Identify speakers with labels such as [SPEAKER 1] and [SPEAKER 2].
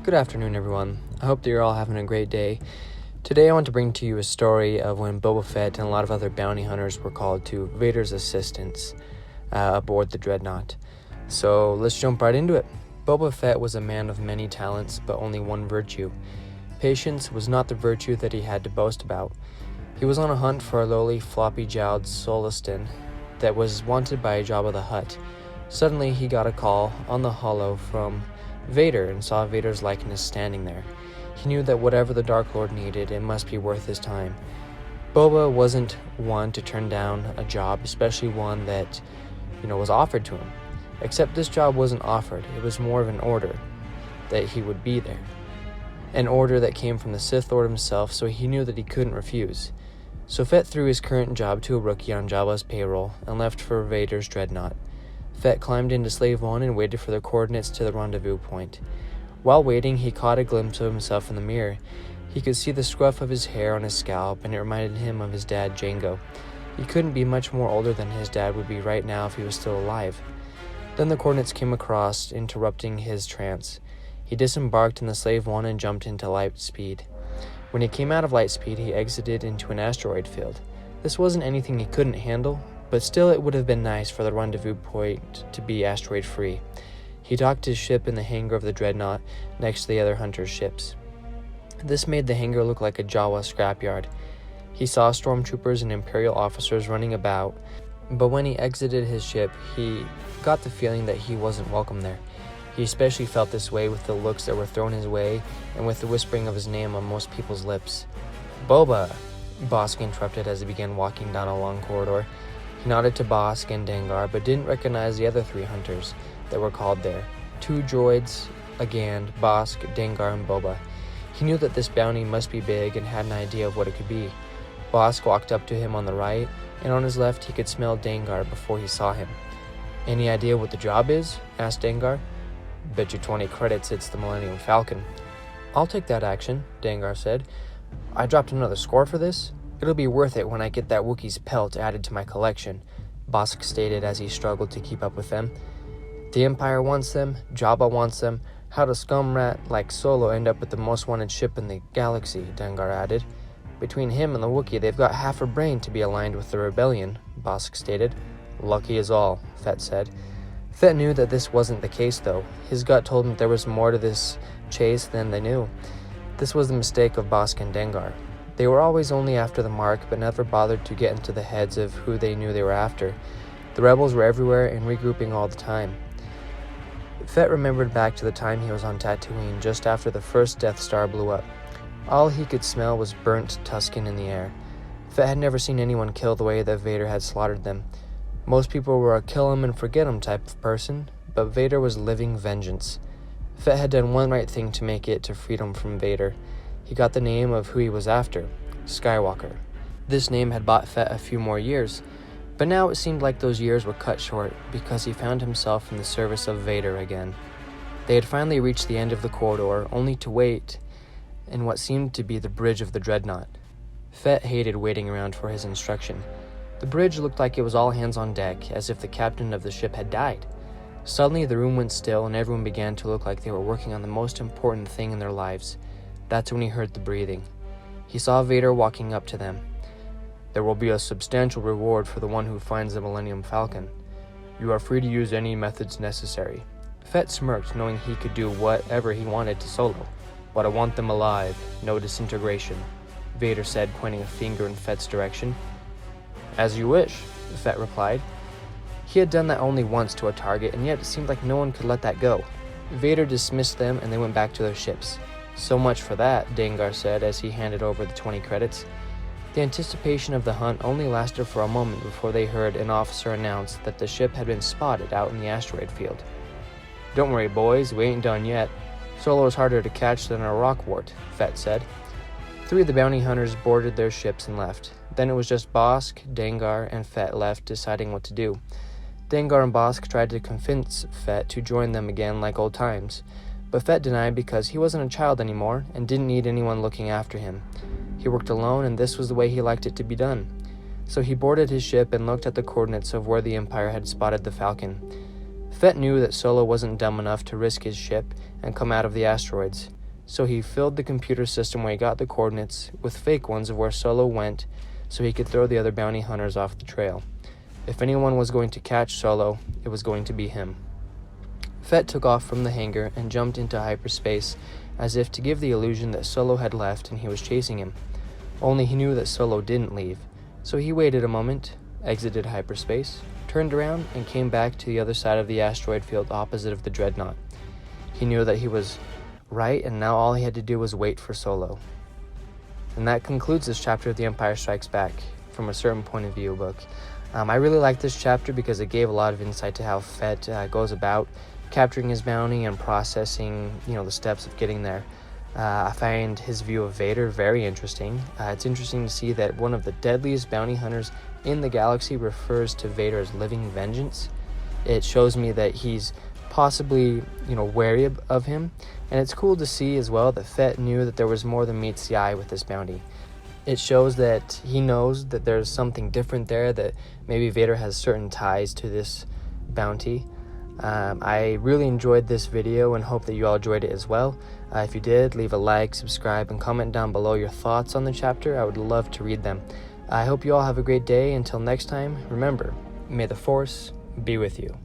[SPEAKER 1] Good afternoon, everyone. I hope that you're all having a great day. Today I want to bring to you a story of when Boba Fett and a lot of other bounty hunters were called to Vader's assistance aboard the Dreadnought. So let's jump right into it. Boba Fett was a man of many talents, but only one virtue. Patience was not the virtue that he had to boast about. He was on a hunt for a lowly, floppy-jowled Solistan that was wanted by Jabba the Hutt. Suddenly he got a call on the holo from Vader and saw Vader's likeness standing there. He knew that whatever the Dark Lord needed, it must be worth his time. Boba wasn't one to turn down a job, especially one that, was offered to him. Except this job wasn't offered. It was more of an order that he would be there. An order that came from the Sith Lord himself, so he knew that he couldn't refuse. So Fett threw his current job to a rookie on Jabba's payroll and left for Vader's Dreadnought. Fett climbed into Slave 1 and waited for the coordinates to the rendezvous point. While waiting, he caught a glimpse of himself in the mirror. He could see the scruff of his hair on his scalp, and it reminded him of his dad, Jango. He couldn't be much more older than his dad would be right now if he was still alive. Then the coordinates came across, interrupting his trance. He disembarked in the Slave 1 and jumped into light speed. When he came out of light speed, he exited into an asteroid field. This wasn't anything he couldn't handle, but still it would have been nice for the rendezvous point to be asteroid-free. He docked his ship in the hangar of the Dreadnought next to the other hunters' ships. This made the hangar look like a Jawa scrapyard. He saw stormtroopers and Imperial officers running about, but when he exited his ship, he got the feeling that he wasn't welcome there. He especially felt this way with the looks that were thrown his way and with the whispering of his name on most people's lips. "Boba!" Bossk interrupted as he began walking down a long corridor. He nodded to Bossk and Dengar, but didn't recognize the other three hunters that were called there. Two droids, a Gand, Bossk, Dengar, and Boba. He knew that this bounty must be big and had an idea of what it could be. Bossk walked up to him on the right, and on his left he could smell Dengar before he saw him. "Any idea what the job is?" asked Dengar. "Bet you 20 credits it's the Millennium Falcon." "I'll take that action," Dengar said. "I dropped another score for this? It'll be worth it when I get that Wookiee's pelt added to my collection," Bossk stated as he struggled to keep up with them. "The Empire wants them, Jabba wants them. How'd a scum rat like Solo end up with the most wanted ship in the galaxy?" Dengar added. "Between him and the Wookiee, they've got half a brain to be aligned with the rebellion," Bossk stated. "Lucky is all," Fett said. Fett knew that this wasn't the case, though. His gut told him there was more to this chase than they knew. This was the mistake of Bossk and Dengar. They were always only after the mark, but never bothered to get into the heads of who they knew they were after. The rebels were everywhere and regrouping all the time. Fett remembered back to the time he was on Tatooine, just after the first Death Star blew up. All he could smell was burnt Tusken in the air. Fett had never seen anyone kill the way that Vader had slaughtered them. Most people were a kill 'em and forget 'em type of person, but Vader was living vengeance. Fett had done one right thing to make it to freedom from Vader. He got the name of who he was after, Skywalker. This name had bought Fett a few more years, but now it seemed like those years were cut short because he found himself in the service of Vader again. They had finally reached the end of the corridor, only to wait in what seemed to be the bridge of the Dreadnought. Fett hated waiting around for his instruction. The bridge looked like it was all hands on deck, as if the captain of the ship had died. Suddenly the room went still and everyone began to look like they were working on the most important thing in their lives. That's when he heard the breathing. He saw Vader walking up to them. "There will be a substantial reward for the one who finds the Millennium Falcon. You are free to use any methods necessary." Fett smirked, knowing he could do whatever he wanted to Solo. "But I want them alive, no disintegration," Vader said, pointing a finger in Fett's direction. "As you wish," Fett replied. He had done that only once to a target, and yet it seemed like no one could let that go. Vader dismissed them, and they went back to their ships. "So much for that," Dengar said as he handed over the 20 credits. The anticipation of the hunt only lasted for a moment before they heard an officer announce that the ship had been spotted out in the asteroid field. "Don't worry, boys, we ain't done yet. Solo is harder to catch than a rockwort," Fett said. 3 of the bounty hunters boarded their ships and left. Then it was just Bossk, Dengar, and Fett left deciding what to do. Dengar and Bossk tried to convince Fett to join them again like old times, but Fett denied because he wasn't a child anymore and didn't need anyone looking after him. He worked alone, and this was the way he liked it to be done. So he boarded his ship and looked at the coordinates of where the Empire had spotted the Falcon. Fett knew that Solo wasn't dumb enough to risk his ship and come out of the asteroids. So he filled the computer system where he got the coordinates with fake ones of where Solo went so he could throw the other bounty hunters off the trail. If anyone was going to catch Solo, it was going to be him. Fett took off from the hangar and jumped into hyperspace as if to give the illusion that Solo had left and he was chasing him. Only he knew that Solo didn't leave, so he waited a moment, exited hyperspace, turned around, and came back to the other side of the asteroid field opposite of the dreadnought. He knew that he was right, and now all he had to do was wait for Solo. And that concludes this chapter of The Empire Strikes Back from a certain point of view book. I really like this chapter because it gave a lot of insight to how Fett goes about capturing his bounty and processing, the steps of getting there. I find his view of Vader very interesting. It's interesting to see that one of the deadliest bounty hunters in the galaxy refers to Vader as living vengeance. It shows me that he's possibly, wary of him, and it's cool to see as well that Fett knew that there was more than meets the eye with this bounty. It shows that he knows that there's something different there, that maybe Vader has certain ties to this bounty. I really enjoyed this video and hope that you all enjoyed it as well. If you did, leave a like, subscribe, and comment down below your thoughts on the chapter. I would love to read them. I hope you all have a great day. Until next time, remember, may the Force be with you.